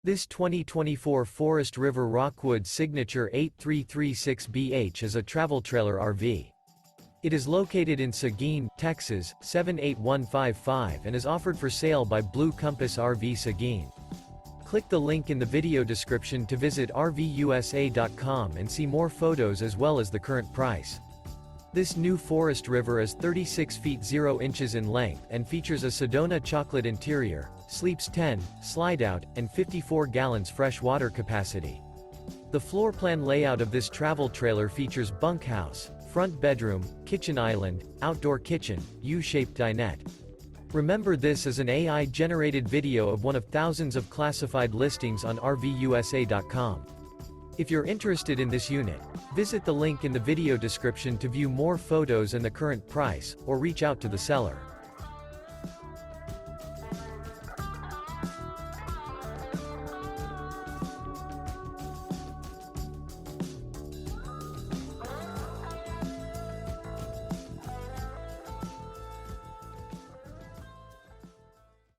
This 2024 Forest River Rockwood Signature 8336BH is a travel trailer RV. It is located in Seguin, Texas, 78155 and is offered for sale by Blue Compass RV Seguin. Click the link in the video description to visit RVUSA.com and see more photos as well as the current price. This new Forest River is 36 feet 0 inches in length and features a SEDONA chocolate interior, sleeps 10, slide-out, and 54 gallons fresh water capacity. The floor plan layout of this travel trailer features bunkhouse, front bedroom, kitchen island, outdoor kitchen, U-shaped dinette. Remember, this is an AI-generated video of one of thousands of classified listings on RVUSA.com. If you're interested in this unit, visit the link in the video description to view more photos and the current price, or reach out to the seller.